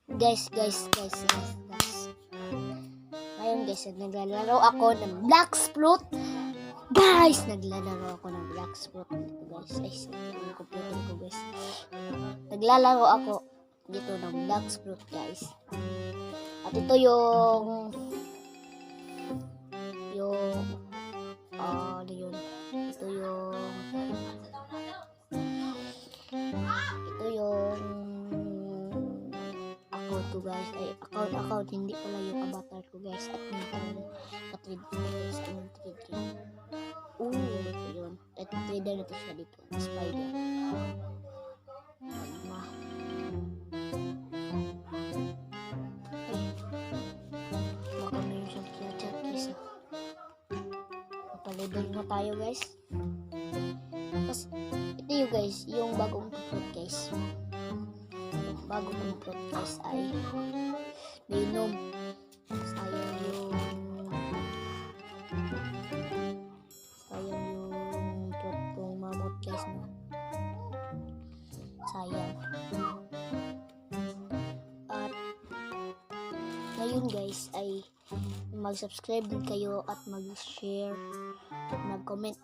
Guys. Ngayon guys, naglalaro ako ng Black Fruit. Guys, naglalaro ako ng Black Fruit dito guys. Ay, yung computer ko guys. Naglalaro ako dito ng Black Fruit guys. At ito yung ano yun? Ito yung account ko guys. Ay, account, hindi pala yung avatar ko guys. At yung ka-trade ko guys. Anong trade ko? Ito yun. At trader na to siya dito. Spider. Ay, baka mayroon siyang chat guys. Mapalibig na tayo guys. Tapos, ito yung guys, yung bagong fruit guys. Yung bagong fruit guys ay Venom. Sayang yung fruit kong mamut guys, no? Sayang. At ngayon guys ay mag-subscribe din kayo at mag-share at mag-comment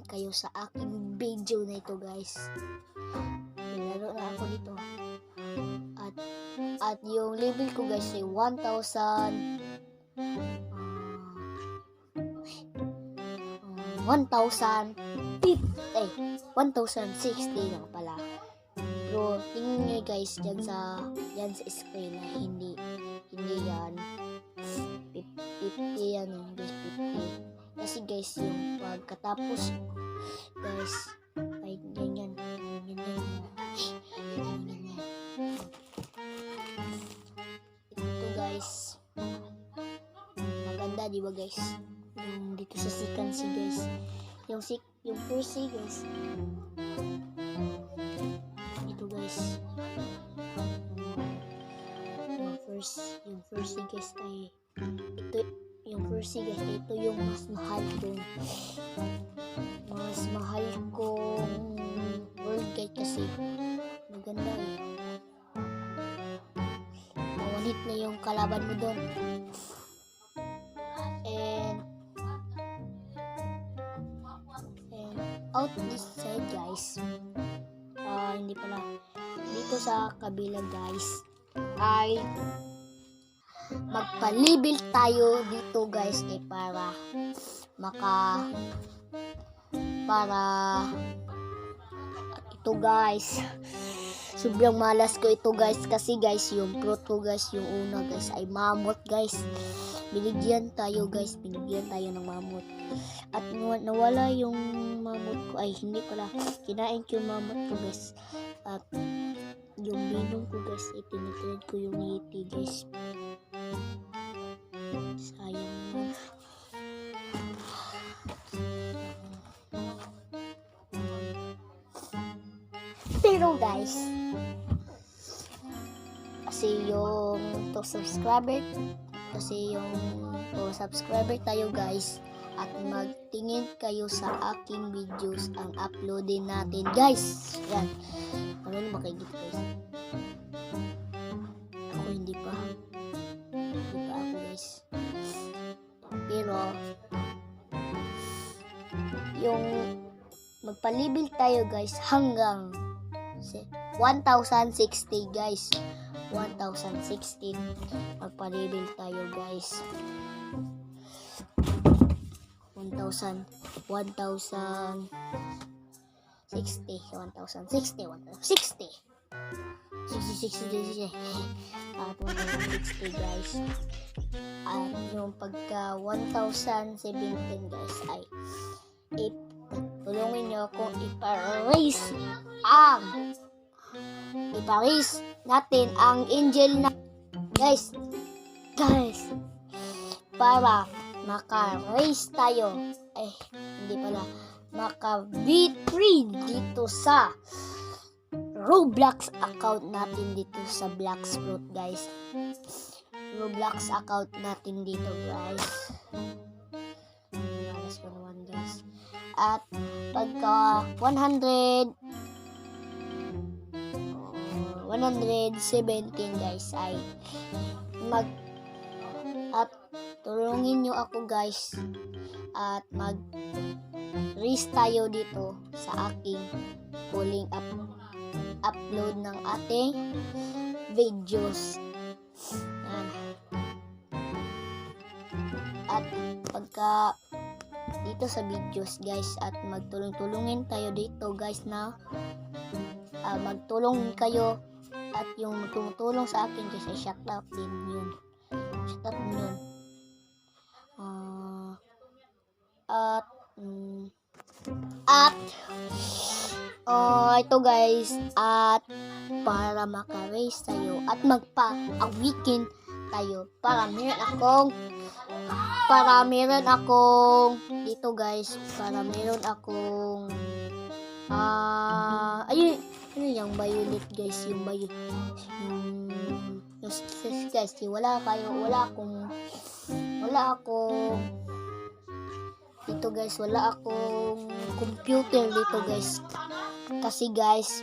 kayo sa aking video na ito guys. Laro na ako dito. At yung level ko guys ay 1,060 lang pala. Pero tingnan nyo guys dyan sa screen na hindi yan 50 yan guys, 50. Kasi guys yung pagkatapos guys ay ganyan. Ito guys maganda diba guys, yung dito sa second C guys, yung first C guys, ito guys yung first C guys ay ito yung first C guys, ito yung mas mahal kong world guide kasi maganda mawalit na yung kalaban mo doon. And out this side guys, hindi pala dito sa kabila guys ay magpa-level tayo dito guys para ito guys, sobrang malas ko ito guys kasi guys yung fruit ko guys, yung una guys ay mammoth guys. Binigyan tayo ng mammoth at nawala yung mammoth ko, ay hindi pala, kinain ko yung mammoth ko guys. At yung Venom ko guys ay tinitrade ko yung Yeti guys. Sayang naman. Pero guys, kasi yung subscriber tayo guys, at magtingin kayo sa aking videos ang uploadin natin guys. Yan. Ano na makikita guys? Ako hindi pa ako guys. Pero yung magpa-level tayo guys hanggang 1,060 guys. 1,060 magpa-level tayo guys. 1,060 at 160 guys. At yung pagka 1,017 guys ay tulungan nyo akong ipa-raise natin ang angel na guys para maka-raise tayo, hindi pala, maka-V3 dito sa Roblox account natin dito sa Black Fruit guys. Roblox account natin dito guys. At pagka 100 117 guys ay at tulungin nyo ako guys at race tayo dito sa aking huling upload ng ating videos. Yan. At pagka dito sa videos guys at magtulong-tulungin tayo dito guys na magtulong kayo at yung tumutulong sa akin kasi shout out din yun. Shout out din yun. Ito guys at para maka-race tayo at magpa-awikin tayo para meron akong dito guys para meron akong ayun yung violet guys yung guys wala akong dito guys wala akong computer dito guys kasi guys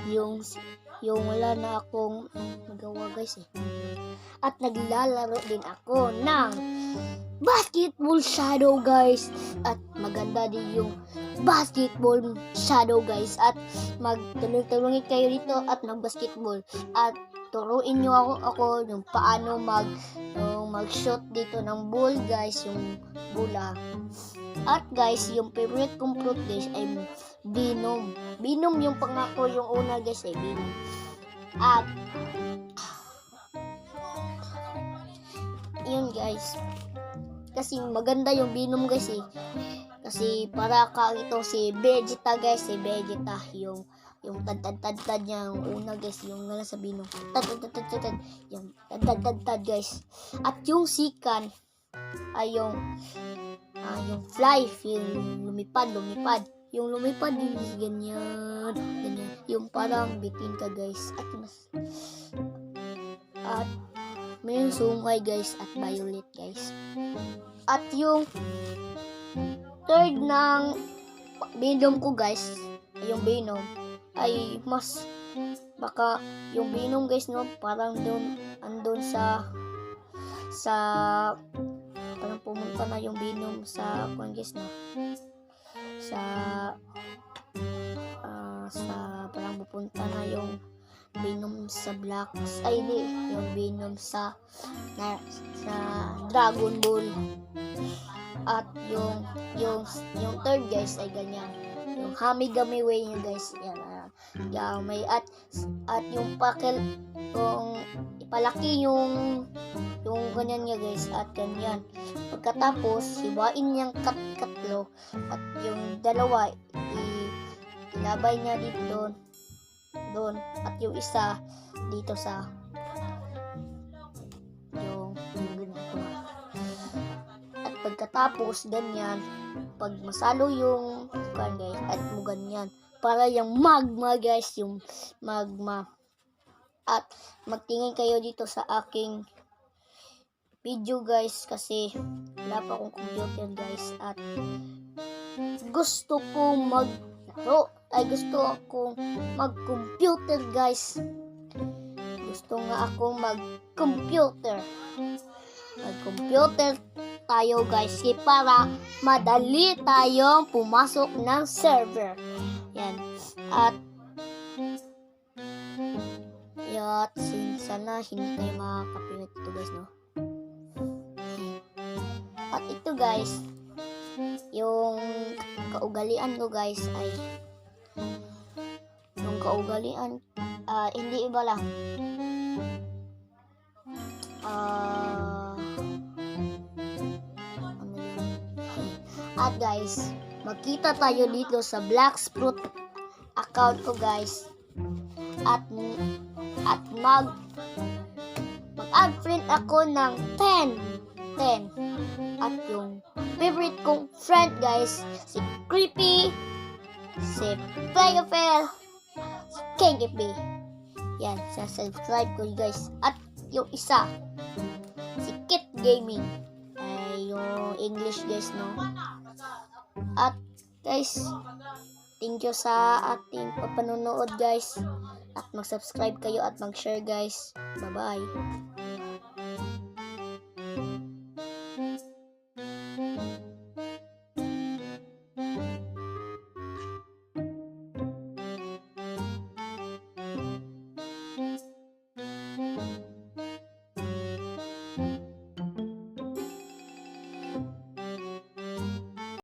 yung wala na akong magawa guys at naglalaro din ako ng basketball shadow guys at maganda din yung basketball shadow guys at magtulong-tulungin kayo dito at mag-basketball at turuin nyo ako yung paano mag-shoot dito ng ball guys yung bola at guys yung favorite kong fruit guys ay Binom yung pangako yung una guys ay Binom at yun guys kasi maganda yung Binom guys kasi para ka ito si Vegeta guys yung tad niya yung una guys yung nasa Binom tad yung tad guys at yung sikan ay yung fly yung lumipad yung lumipad ganyan yung parang bitin ka guys at may sungay guys at violet guys at yung third ng Binom ko guys yung Binom ay mas baka yung Binom guys no parang andun sa parang pumunta na yung Binom sa kung guys no sa parang pupunta na yung Binom sa Blacks ay di yung Binom sa Dragon Ball at yung third guys ay ganyan yung Hamigami way niya guys yan may at yung yung ipalaki yung ganyan niya guys at ganyan pagkatapos hiwain niyang katlo at yung dalawa ilabay niya dito doon at yung isa dito sa yung ganito at pagkatapos ganyan pag masalo yung guys at mo ganyan para yung magma guys yung magma at magtingin kayo dito sa aking video guys kasi wala pa akong computer guys at gusto kong gusto akong mag-computer guys gusto nga akong mag-computer tayo guys para madali tayong pumasok ng server yan at sana hindi tayo makakapilit ito guys no at ito guys yung kaugalian ko guys ay yung kaugalian hindi iba lang at guys magkita tayo dito sa Blacksprout account ko guys at mag-add friend ako ng 10 at yung favorite kong friend guys si Creepy si Playafel si KGP yan subscribe ko guys at yung isa si Kit Gaming ay yung English guys no at guys thank you sa ating papanonood guys at mag-subscribe kayo at mag-share guys. Bye-bye.